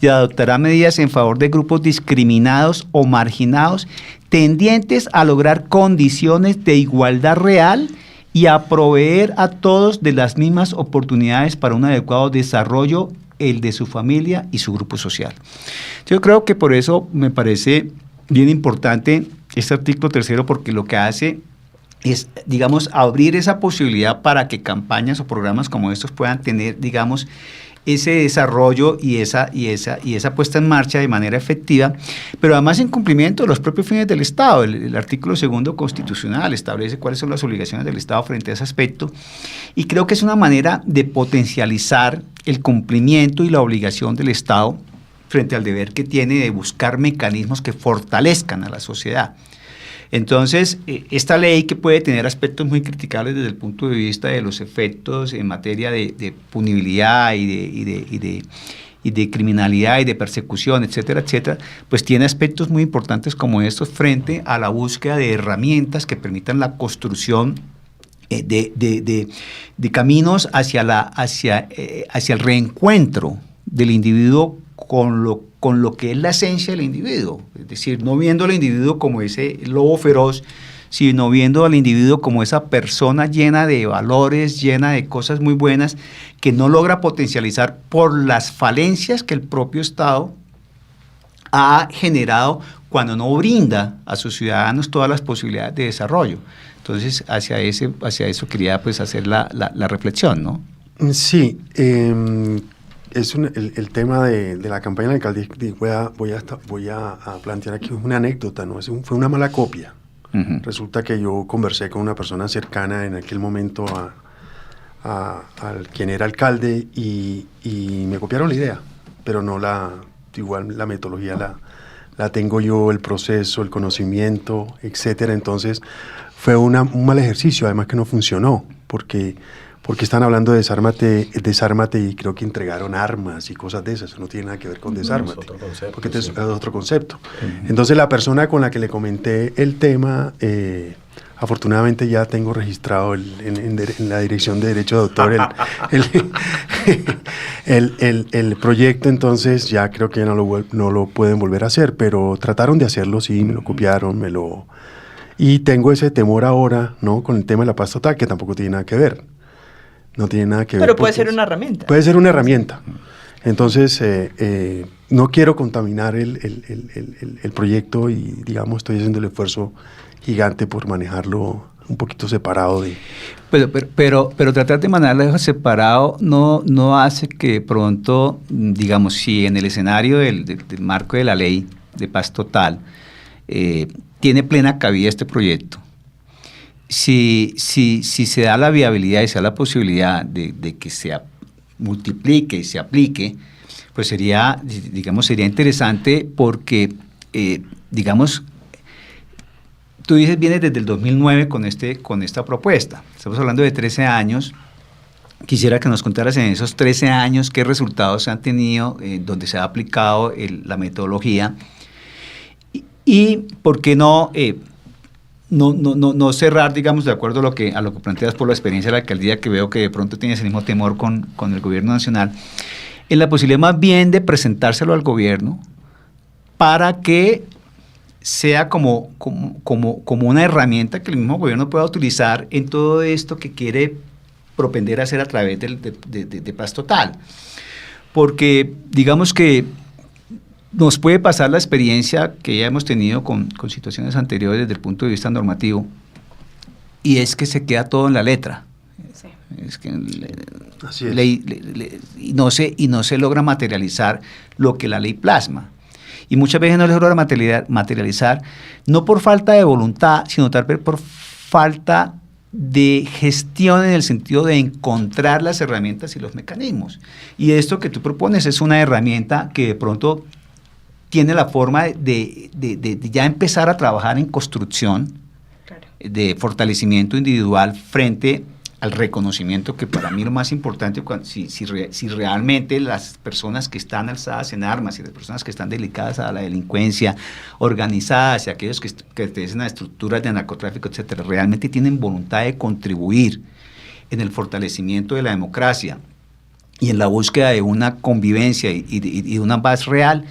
y adoptará medidas en favor de grupos discriminados o marginados tendientes a lograr condiciones de igualdad real y a proveer a todos de las mismas oportunidades para un adecuado desarrollo, el de su familia y su grupo social. Yo creo que por eso me parece bien importante este artículo 3, porque lo que hace es, digamos, abrir esa posibilidad para que campañas o programas como estos puedan tener, digamos, ese desarrollo y esa puesta en marcha de manera efectiva, pero además en cumplimiento de los propios fines del Estado. El artículo 2 constitucional establece cuáles son las obligaciones del Estado frente a ese aspecto, y creo que es una manera de potencializar el cumplimiento y la obligación del Estado frente al deber que tiene de buscar mecanismos que fortalezcan a la sociedad. Entonces, esta ley, que puede tener aspectos muy criticables desde el punto de vista de los efectos en materia de punibilidad y de criminalidad y de persecución, etcétera, etcétera, pues tiene aspectos muy importantes como estos frente a la búsqueda de herramientas que permitan la construcción de caminos hacia el reencuentro del individuo con lo que es la esencia del individuo, es decir, no viendo al individuo como ese lobo feroz, sino viendo al individuo como esa persona llena de valores, llena de cosas muy buenas, que no logra potencializar por las falencias que el propio Estado ha generado cuando no brinda a sus ciudadanos todas las posibilidades de desarrollo. Entonces, hacia eso quería pues hacer la reflexión, ¿no? Sí, es el tema de la campaña de la alcaldía. Voy a plantear aquí una anécdota, ¿no? Fue una mala copia. Uh-huh. Resulta que yo conversé con una persona cercana en aquel momento al quien era alcalde y me copiaron la idea, pero no igual la metodología la tengo yo, el proceso, el conocimiento, etcétera. Entonces fue un mal ejercicio, además que no funcionó, porque están hablando de desármate y creo que entregaron armas y cosas de esas. Eso no tiene nada que ver con desármate, es otro concepto, porque es otro concepto. Entonces la persona con la que le comenté el tema, afortunadamente ya tengo registrado en la Dirección de Derecho de Autor el proyecto, entonces ya creo que ya no lo pueden volver a hacer, pero trataron de hacerlo, sí, me lo copiaron, y tengo ese temor ahora, ¿no? Con el tema de la paz total, que tampoco tiene nada que ver. No tiene nada que ver. Pero puede ser una herramienta. Puede ser una herramienta. Entonces, no quiero contaminar el proyecto y, digamos, estoy haciendo el esfuerzo gigante por manejarlo un poquito separado de... Pero tratar de manejarlo separado no hace que pronto, digamos, si en el escenario del marco de la ley de paz total tiene plena cabida este proyecto, si se da la viabilidad y se da la posibilidad de que se multiplique y se aplique, pues sería interesante porque, digamos, tú dices, vienes desde el 2009 con esta propuesta. Estamos hablando de 13 años. Quisiera que nos contaras en esos 13 años qué resultados se han tenido, donde se ha aplicado la metodología y por qué no cerrar, digamos, de acuerdo a lo que planteas por la experiencia de la alcaldía, que veo que de pronto tienes el mismo temor con el gobierno nacional, en la posibilidad más bien de presentárselo al gobierno para que sea como una herramienta que el mismo gobierno pueda utilizar en todo esto que quiere propender a hacer a través de Paz Total. Porque digamos que nos puede pasar la experiencia que ya hemos tenido con situaciones anteriores desde el punto de vista normativo, y es que se queda todo en la letra. Sí. Es que así es. Y no se logra materializar lo que la ley plasma. Y muchas veces no se logra materializar, no por falta de voluntad, sino tal vez por falta de gestión, en el sentido de encontrar las herramientas y los mecanismos. Y esto que tú propones es una herramienta que de pronto tiene la forma de ya empezar a trabajar en construcción, claro, de fortalecimiento individual frente al reconocimiento, que para mí lo más importante, si realmente las personas que están alzadas en armas y las personas que están dedicadas a la delincuencia organizadas y aquellos que pertenecen a estructuras de narcotráfico, etcétera, realmente tienen voluntad de contribuir en el fortalecimiento de la democracia y en la búsqueda de una convivencia y de una paz real,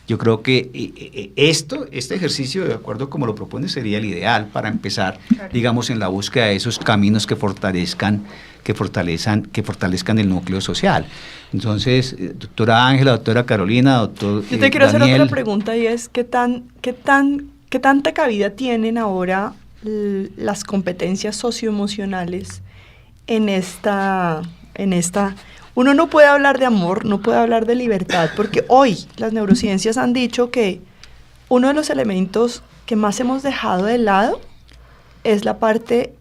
yo creo que este ejercicio, de acuerdo como lo propone, sería el ideal para empezar, claro, digamos, en la búsqueda de esos caminos que fortalezcan el núcleo social. Entonces, doctora Ángela, doctora Carolina, doctor Yo te quiero Daniel, hacer otra pregunta, y es ¿qué tanta cabida tienen ahora las competencias socioemocionales en esta Uno no puede hablar de amor, no puede hablar de libertad, porque hoy las neurociencias han dicho que uno de los elementos que más hemos dejado de lado es la parte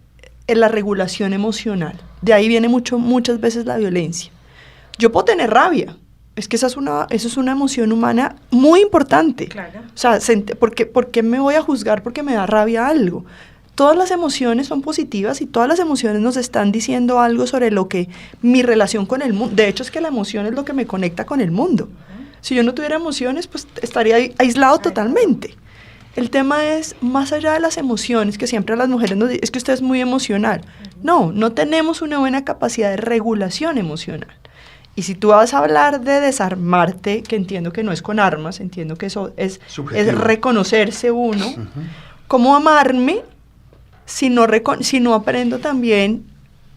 de la regulación emocional. De ahí viene muchas veces la violencia. Yo puedo tener rabia, es que eso es una emoción humana muy importante. Claro. O sea, ¿por qué me voy a juzgar porque me da rabia algo? Todas las emociones son positivas y todas las emociones nos están diciendo algo sobre lo que mi relación con el mundo. De hecho, es que la emoción es lo que me conecta con el mundo. Si yo no tuviera emociones, pues estaría aislado totalmente. El tema es, más allá de las emociones, que siempre a las mujeres nos dicen, es que usted es muy emocional. No tenemos una buena capacidad de regulación emocional. Y si tú vas a hablar de desarmarte, que entiendo que no es con armas, entiendo que eso es reconocerse uno, ¿cómo amarme si no aprendo también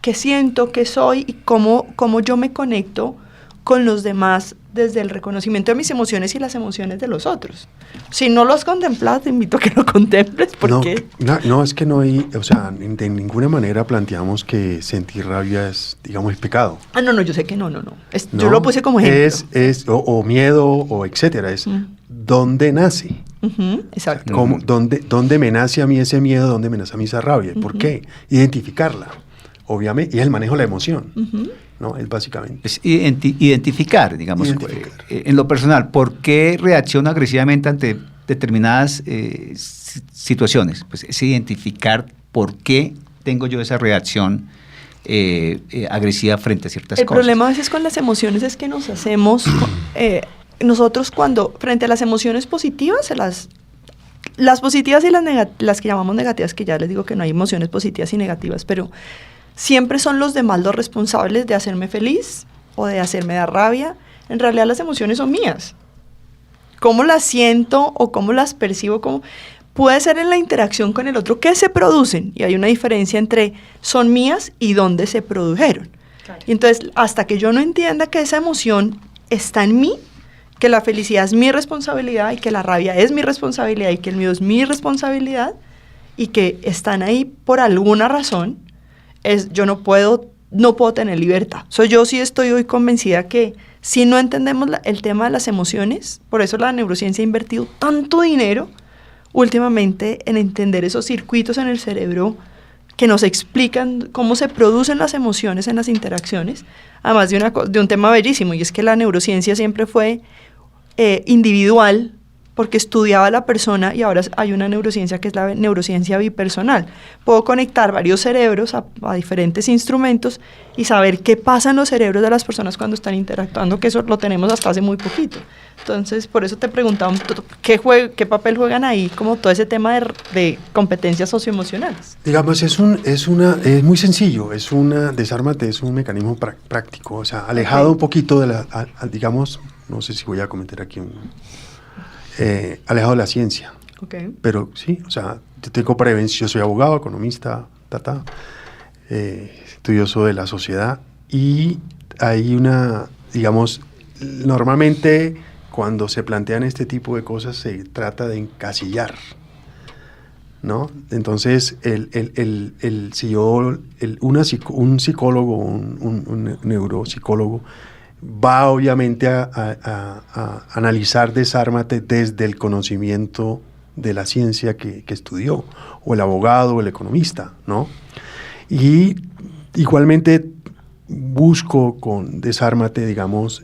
qué siento, qué soy y cómo yo me conecto con los demás desde el reconocimiento de mis emociones y las emociones de los otros? Si no lo has contemplado, te invito a que lo contemples, porque... No, es que no hay, o sea, de ninguna manera planteamos que sentir rabia es, digamos, es pecado. No, yo sé que no. Yo lo puse como ejemplo. O miedo, o etcétera, es dónde nace. Exacto. ¿Dónde me nace a mí ese miedo? ¿Dónde me nace a mí esa rabia? ¿Por qué? Identificarla, obviamente, y el manejo de la emoción, ¿no? Es básicamente. Es identificar, digamos, en lo personal, ¿por qué reacciono agresivamente ante determinadas situaciones? Pues es identificar por qué tengo yo esa reacción agresiva frente a ciertas cosas. El problema a veces con las emociones es que nos hacemos... nosotros cuando, frente a las emociones positivas, las positivas y las que llamamos negativas, que ya les digo que no hay emociones positivas y negativas, pero siempre son los demás los responsables de hacerme feliz o de hacerme dar rabia. En realidad las emociones son mías. Cómo las siento o cómo las percibo, puede ser en la interacción con el otro que se producen, y hay una diferencia entre son mías y dónde se produjeron. Claro. Y entonces, hasta que yo no entienda que esa emoción está en mí, que la felicidad es mi responsabilidad y que la rabia es mi responsabilidad y que el miedo es mi responsabilidad y que están ahí por alguna razón, yo no puedo tener libertad. Yo sí estoy hoy convencida que si no entendemos el tema de las emociones, por eso la neurociencia ha invertido tanto dinero últimamente en entender esos circuitos en el cerebro que nos explican cómo se producen las emociones en las interacciones, además de un tema bellísimo, y es que la neurociencia siempre fue individual, porque estudiaba a la persona, y ahora hay una neurociencia que es la neurociencia bipersonal. Puedo conectar varios cerebros a diferentes instrumentos y saber qué pasa en los cerebros de las personas cuando están interactuando, que eso lo tenemos hasta hace muy poquito. Entonces, por eso te preguntaba, ¿qué papel juegan ahí como todo ese tema de competencias socioemocionales? Digamos, es muy sencillo, desármate, es un mecanismo práctico, o sea, alejado un poquito de digamos, no sé si voy a comentar aquí alejado de la ciencia. Okay. Pero sí, o sea, yo tengo prevención, yo soy abogado, economista, estudioso de la sociedad, y hay digamos, normalmente cuando se plantean este tipo de cosas se trata de encasillar, ¿no? Entonces, un psicólogo, un neuropsicólogo, va obviamente a analizar Desármate desde el conocimiento de la ciencia que estudió, o el abogado o el economista, ¿no? Y igualmente busco con Desármate, digamos,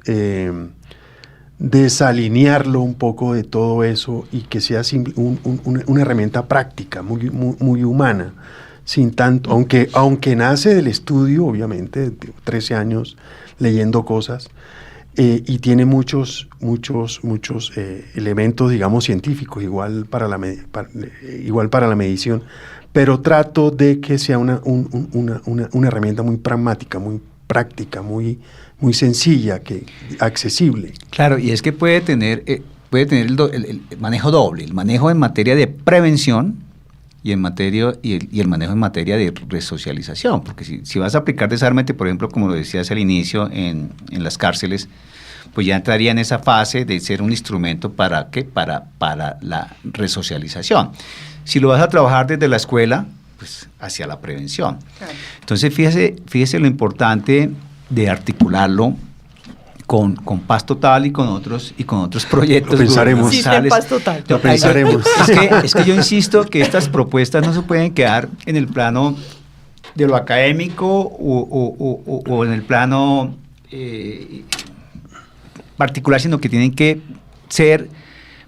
desalinearlo un poco de todo eso y que sea una herramienta práctica, muy, muy, muy humana, sin tanto, aunque nace del estudio, obviamente, de 13 años leyendo cosas, y tiene muchos elementos, digamos, científicos, igual para la medición, pero trato de que sea una herramienta muy pragmática, muy práctica, muy sencilla, accesible. Claro, y es que puede tener el manejo doble, el manejo en materia de prevención y el manejo en materia de resocialización, porque si vas a aplicar Desármate, por ejemplo, como lo decías al inicio, en las cárceles, pues ya entraría en esa fase de ser un instrumento para la resocialización. Si lo vas a trabajar desde la escuela, pues hacia la prevención. Claro. Entonces, fíjese lo importante de articularlo con Paz Total y con otros proyectos. Lo pensaremos. Sí, en Paz Total. Lo pensaremos. Es que yo insisto que estas propuestas no se pueden quedar en el plano de lo académico o en el plano particular, sino que tienen que ser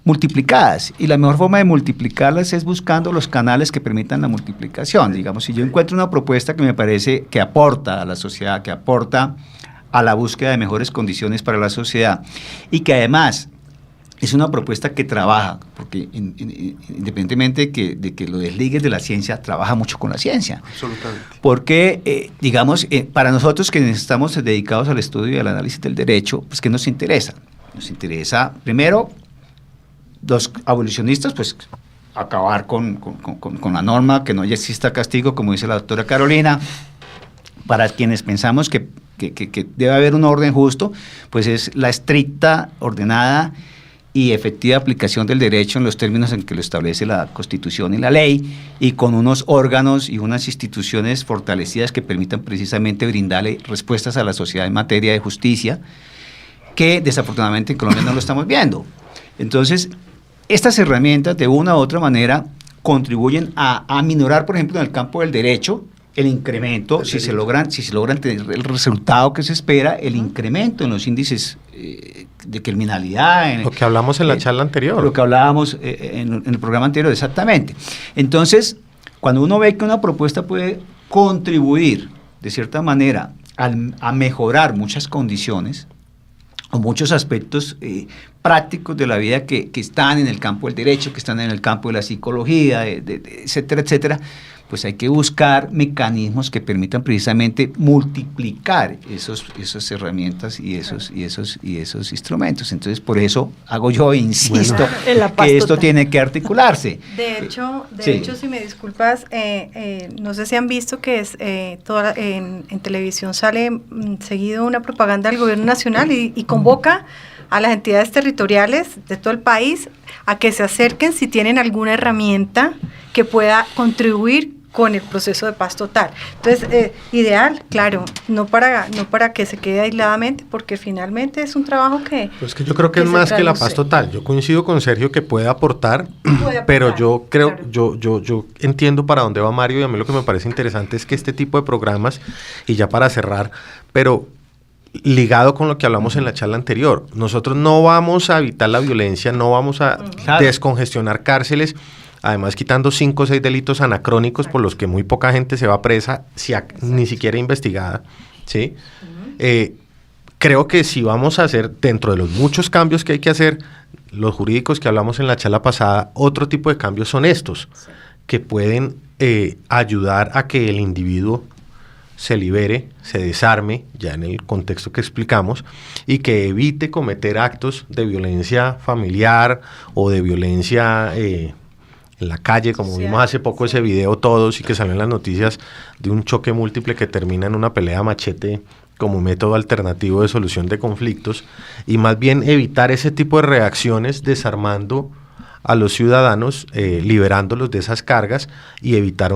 multiplicadas, y la mejor forma de multiplicarlas es buscando los canales que permitan la multiplicación. Digamos, si yo encuentro una propuesta que me parece que aporta a la sociedad, que aporta a la búsqueda de mejores condiciones para la sociedad, y que además es una propuesta que trabaja, porque independientemente de que lo desligues de la ciencia, trabaja mucho con la ciencia. Absolutamente. Porque, digamos, para nosotros que estamos dedicados al estudio y al análisis del derecho, pues, ¿qué nos interesa? Nos interesa, primero, los abolicionistas, pues, acabar con la norma, que no ya exista castigo, como dice la doctora Carolina. Para quienes pensamos que debe haber un orden justo, pues es la estricta, ordenada y efectiva aplicación del derecho en los términos en que lo establece la Constitución y la ley, y con unos órganos y unas instituciones fortalecidas que permitan precisamente brindarle respuestas a la sociedad en materia de justicia, que desafortunadamente en Colombia no lo estamos viendo. Entonces, estas herramientas de una u otra manera contribuyen a minorar, por ejemplo, en el campo del derecho, el incremento, si se logran tener el resultado que se espera, el incremento en los índices de criminalidad. Lo que hablamos en la charla anterior. Lo que hablábamos en el programa anterior, exactamente. Entonces, cuando uno ve que una propuesta puede contribuir, de cierta manera, a mejorar muchas condiciones, o muchos aspectos prácticos de la vida que están en el campo del derecho, que están en el campo de la psicología, etcétera, etcétera, pues hay que buscar mecanismos que permitan precisamente multiplicar esas herramientas y esos instrumentos. Entonces, por eso hago yo, insisto, que esto tiene que articularse. De hecho, Sí. si me disculpas, no sé si han visto que en televisión sale seguido una propaganda del gobierno nacional y convoca a las entidades territoriales de todo el país a que se acerquen si tienen alguna herramienta que pueda contribuir con el proceso de paz total. Entonces, ideal, claro, no para que se quede aisladamente, porque finalmente es un trabajo que... Pues que yo creo que es más que la paz total. Yo coincido con Sergio que puede aportar, pero yo creo, claro. yo entiendo para dónde va Mario, y a mí lo que me parece interesante es que este tipo de programas, y ya para cerrar, pero ligado con lo que hablamos en la charla anterior, nosotros no vamos a evitar la violencia, no vamos a descongestionar cárceles, además quitando 5 o 6 delitos anacrónicos por los que muy poca gente se va presa, ni siquiera investigada, ¿sí? Creo que si vamos a hacer, dentro de los muchos cambios que hay que hacer, los jurídicos que hablamos en la charla pasada, otro tipo de cambios son estos, que pueden ayudar a que el individuo se libere, se desarme, ya en el contexto que explicamos, y que evite cometer actos de violencia familiar o de violencia en la calle, como vimos hace poco ese video todos y que salió en las noticias de un choque múltiple que termina en una pelea a machete como método alternativo de solución de conflictos, y más bien evitar ese tipo de reacciones desarmando a los ciudadanos, liberándolos de esas cargas y evitar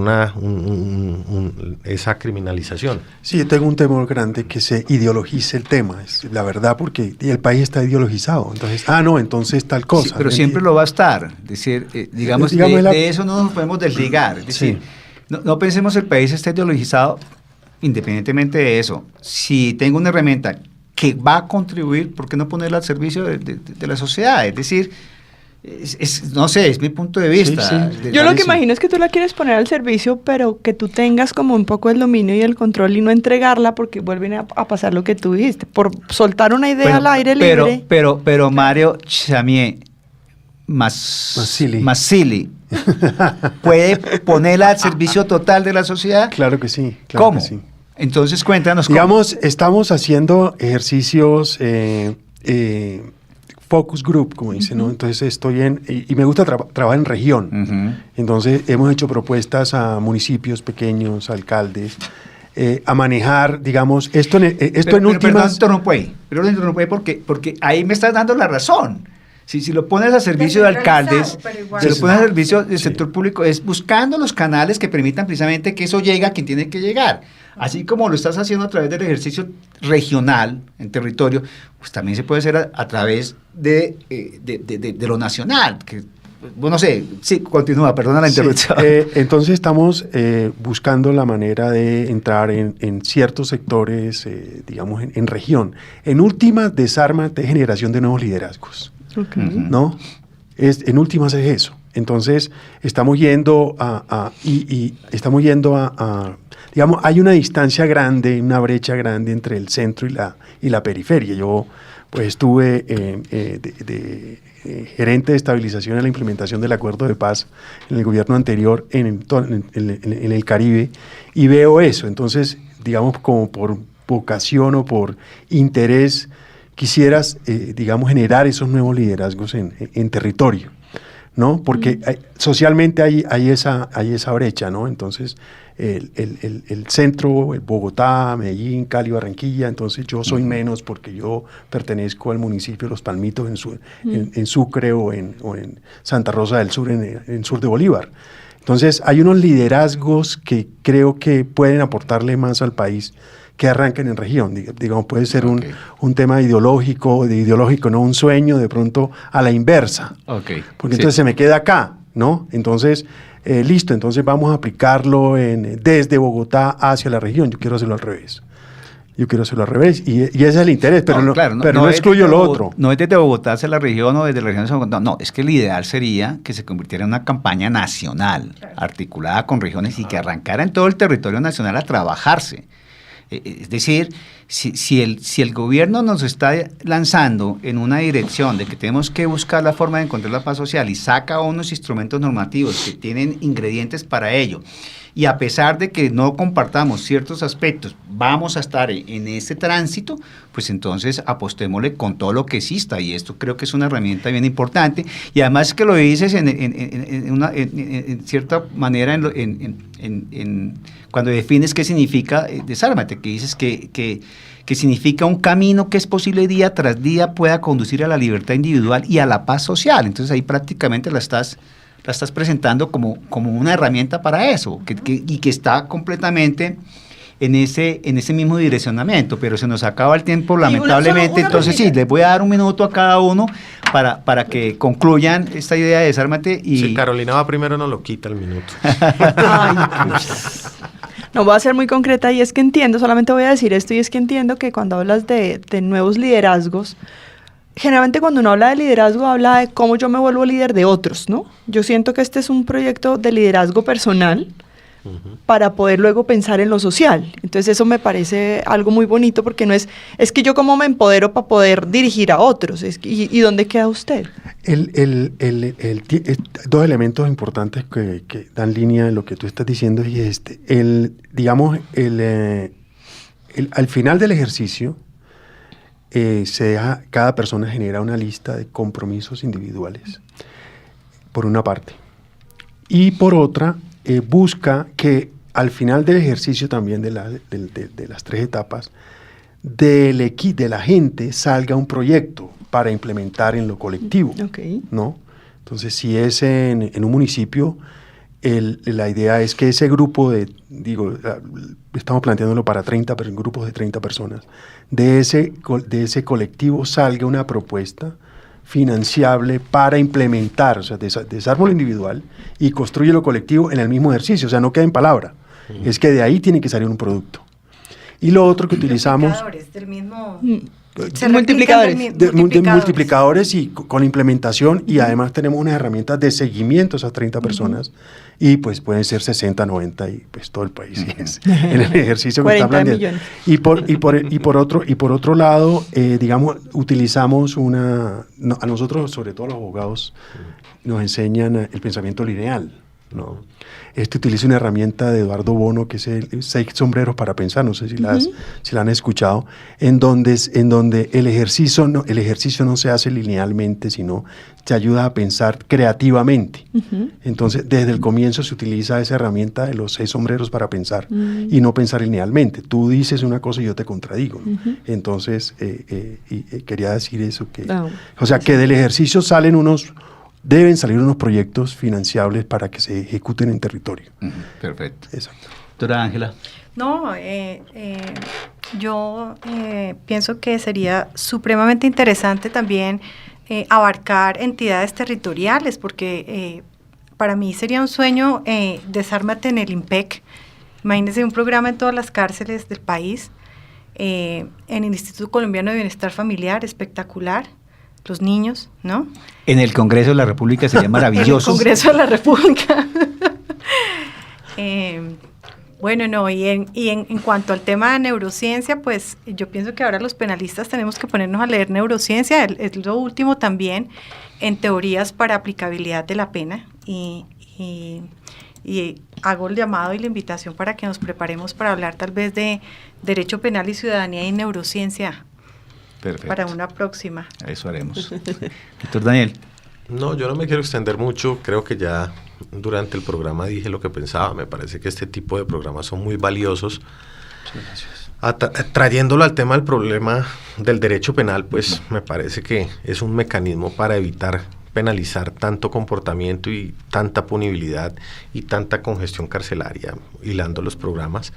esa criminalización. Sí, yo tengo un temor grande que se ideologice el tema, es la verdad, porque el país está ideologizado. Entonces, entonces tal cosa. Sí, pero siempre lo va a estar. Es decir, digamos de eso no nos podemos desligar. Es decir, no pensemos el país está ideologizado independientemente de eso. Si tengo una herramienta que va a contribuir, ¿por qué no ponerla al servicio de la sociedad? Es decir, no sé, es mi punto de vista. Sí. Yo lo que imagino es que tú la quieres poner al servicio, pero que tú tengas como un poco el dominio y el control y no entregarla porque vuelven a pasar lo que tú dijiste. Por soltar una idea al aire libre. Pero Mario Chamier Massili ¿puede ponerla al servicio total de la sociedad? Claro que sí. Claro ¿Cómo? Que sí. Entonces cuéntanos Digamos, estamos haciendo ejercicios focus group, como dicen, ¿no? Entonces estoy y me gusta trabajar en región. Entonces hemos hecho propuestas a municipios pequeños, alcaldes, a manejar, digamos, esto en últimas... Pero lo interrumpo ahí porque ahí me estás dando la razón. Si lo pones a servicio de alcaldes, Descentralizado, pero igual. si lo pones a servicio del Sí. sector público, es buscando los canales que permitan precisamente que eso llegue a quien tiene que llegar. Así como lo estás haciendo a través del ejercicio regional, en territorio, pues también se puede hacer a través de lo nacional. Que, bueno, no sé, sí, continúa, perdona la Sí, interrupción. entonces estamos buscando la manera de entrar en ciertos sectores, digamos, en región. En últimas, desármate, generación de nuevos liderazgos, Ok. ¿no? En últimas es eso. Entonces, estamos yendo digamos, hay una distancia grande, una brecha grande entre el centro y la periferia. Yo, pues, estuve gerente de estabilización en la implementación del acuerdo de paz en el gobierno anterior en el Caribe, y veo eso. Entonces, digamos, como por vocación o por interés, quisieras, digamos, generar esos nuevos liderazgos en territorio, ¿no? Porque socialmente hay esa brecha, ¿no? Entonces, el centro, Bogotá, Medellín, Cali, Barranquilla, entonces yo soy menos porque yo pertenezco al municipio de Los Palmitos en Sucre o en Santa Rosa del Sur, en sur de Bolívar. Entonces, hay unos liderazgos que creo que pueden aportarle más al país que arranquen en región. Digamos, puede ser un tema ideológico, no un sueño, de pronto a la inversa. Okay. Porque entonces se me queda acá, ¿no? Entonces, listo, entonces vamos a aplicarlo desde Bogotá hacia la región. Yo quiero hacerlo al revés. Y ese es el interés, pero no excluyo lo otro. No es desde Bogotá hacia la región o desde la región hacia Bogotá. No, es que el ideal sería que se convirtiera en una campaña nacional, articulada con regiones y que arrancara en todo el territorio nacional a trabajarse. Es decir, si el gobierno nos está lanzando en una dirección de que tenemos que buscar la forma de encontrar la paz social y saca unos instrumentos normativos que tienen ingredientes para ello, y a pesar de que no compartamos ciertos aspectos, vamos a estar en ese tránsito, pues entonces apostémosle con todo lo que exista, y esto creo que es una herramienta bien importante, y además que lo dices en cierta manera cuando defines qué significa desármate, que dices que significa un camino que es posible día tras día pueda conducir a la libertad individual y a la paz social. Entonces ahí prácticamente la estás presentando como una herramienta para eso, y que está completamente en ese mismo direccionamiento, pero se nos acaba el tiempo lamentablemente. Entonces sí, les voy a dar un minuto a cada uno para que concluyan esta idea de desármate. Y si Carolina va primero, nos lo quita el minuto. Ay, no, voy a ser muy concreta, y es que entiendo, solamente voy a decir esto, y es que entiendo que cuando hablas de nuevos liderazgos, generalmente cuando uno habla de liderazgo, habla de cómo yo me vuelvo líder de otros, ¿no? Yo siento que este es un proyecto de liderazgo personal para poder luego pensar en lo social. Entonces eso me parece algo muy bonito, porque no es que yo como me empodero para poder dirigir a otros. ¿Y dónde queda usted? Dos elementos importantes que dan línea en lo que tú estás diciendo, y al final del ejercicio, cada persona genera una lista de compromisos individuales, por una parte, y por otra, busca que al final del ejercicio también de las tres etapas, de la gente salga un proyecto para implementar en lo colectivo, ¿no? Entonces, si es en un municipio, la idea es que ese grupo estamos planteándolo para grupos de 30 personas, de ese colectivo salga una propuesta financiable para implementar, o sea, desarmo lo individual y construye lo colectivo en el mismo ejercicio, o sea, no queda en palabra, es que de ahí tiene que salir un producto. Y lo otro que utilizamos... Del mismo... multiplicadores y con implementación, y además tenemos unas herramientas de seguimiento a esas 30 personas, y pues pueden ser 60, 90 y pues todo el país en el ejercicio que está planteando. Y por otro lado, digamos, utilizamos a nosotros, sobre todo los abogados, nos enseñan el pensamiento lineal, ¿no? Utiliza una herramienta de Eduardo Bono, que es el 6 sombreros para pensar, no sé si la han escuchado, en donde el ejercicio no se hace linealmente, sino te ayuda a pensar creativamente. Entonces, desde el comienzo se utiliza esa herramienta de los 6 sombreros para pensar y no pensar linealmente. Tú dices una cosa y yo te contradigo, ¿no? Entonces, quería decir eso, o sea, que del ejercicio deben salir unos proyectos financiables para que se ejecuten en territorio. Perfecto. Exacto. Doctora Ángela. No, yo pienso que sería supremamente interesante también abarcar entidades territoriales, porque para mí sería un sueño Desármate en el IMPEC. Imagínense un programa en todas las cárceles del país, en el Instituto Colombiano de Bienestar Familiar, espectacular. Los niños, ¿no? En el Congreso de la República sería maravilloso. En el Congreso de la República. Bueno, no, y en cuanto al tema de neurociencia, pues yo pienso que ahora los penalistas tenemos que ponernos a leer neurociencia, es lo último también en teorías para aplicabilidad de la pena, y hago el llamado y la invitación para que nos preparemos para hablar tal vez de derecho penal y ciudadanía y neurociencia. Perfecto. Para una próxima. Eso haremos. Doctor Daniel. No, yo no me quiero extender mucho, creo que ya durante el programa dije lo que pensaba, me parece que este tipo de programas son muy valiosos. Gracias. Trayéndolo al tema del problema del derecho penal, pues me parece que es un mecanismo para evitar penalizar tanto comportamiento y tanta punibilidad y tanta congestión carcelaria, hilando los programas.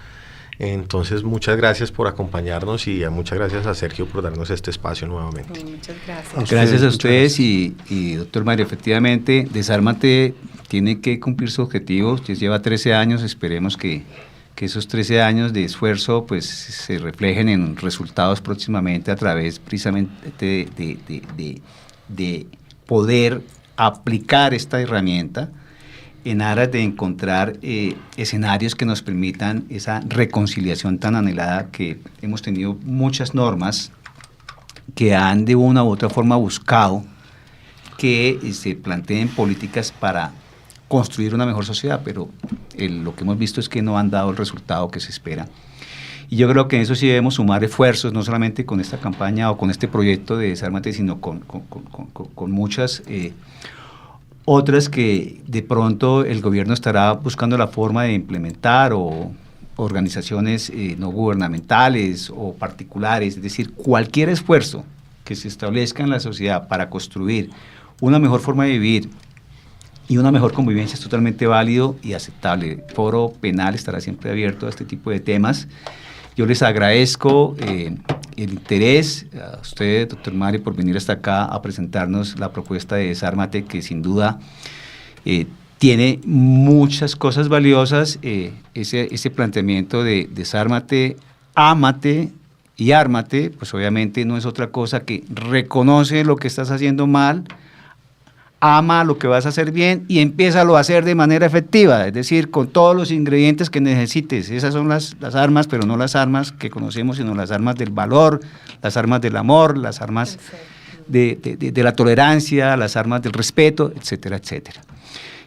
Entonces, muchas gracias por acompañarnos y muchas gracias a Sergio por darnos este espacio nuevamente. Muchas gracias. Gracias a ustedes y doctor Mario, efectivamente, Desármate tiene que cumplir su objetivo, lleva 13 años, esperemos que esos 13 años de esfuerzo pues se reflejen en resultados próximamente a través precisamente de poder aplicar esta herramienta en aras de encontrar escenarios que nos permitan esa reconciliación tan anhelada, que hemos tenido muchas normas que han de una u otra forma buscado que se planteen políticas para construir una mejor sociedad, pero lo que hemos visto es que no han dado el resultado que se espera. Y yo creo que en eso sí debemos sumar esfuerzos, no solamente con esta campaña o con este proyecto de Desármate, sino con muchas otras que de pronto el gobierno estará buscando la forma de implementar, o organizaciones no gubernamentales o particulares, es decir, cualquier esfuerzo que se establezca en la sociedad para construir una mejor forma de vivir y una mejor convivencia es totalmente válido y aceptable. El Foro Penal estará siempre abierto a este tipo de temas. Yo les agradezco el interés a usted, doctor Mario, por venir hasta acá a presentarnos la propuesta de Desármate, que sin duda tiene muchas cosas valiosas. Ese planteamiento de Desármate, ámate y ármate, pues obviamente no es otra cosa que reconoce lo que estás haciendo mal, ama lo que vas a hacer bien y empiézalo a hacer de manera efectiva, es decir, con todos los ingredientes que necesites. Esas son las armas, pero no las armas que conocemos, sino las armas del valor, las armas del amor, las armas de la tolerancia, las armas del respeto, etcétera, etcétera.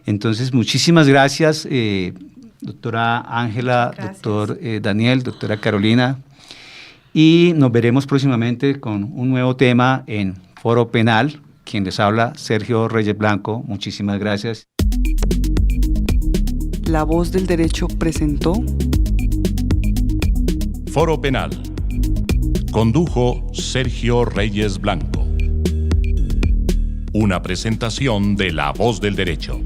Entonces, muchísimas gracias, doctora Ángela, doctor Daniel, doctora Carolina, y nos veremos próximamente con un nuevo tema en Foro Penal. Quien les habla, Sergio Reyes Blanco. Muchísimas gracias. La Voz del Derecho presentó Foro Penal. Condujo Sergio Reyes Blanco. Una presentación de La Voz del Derecho.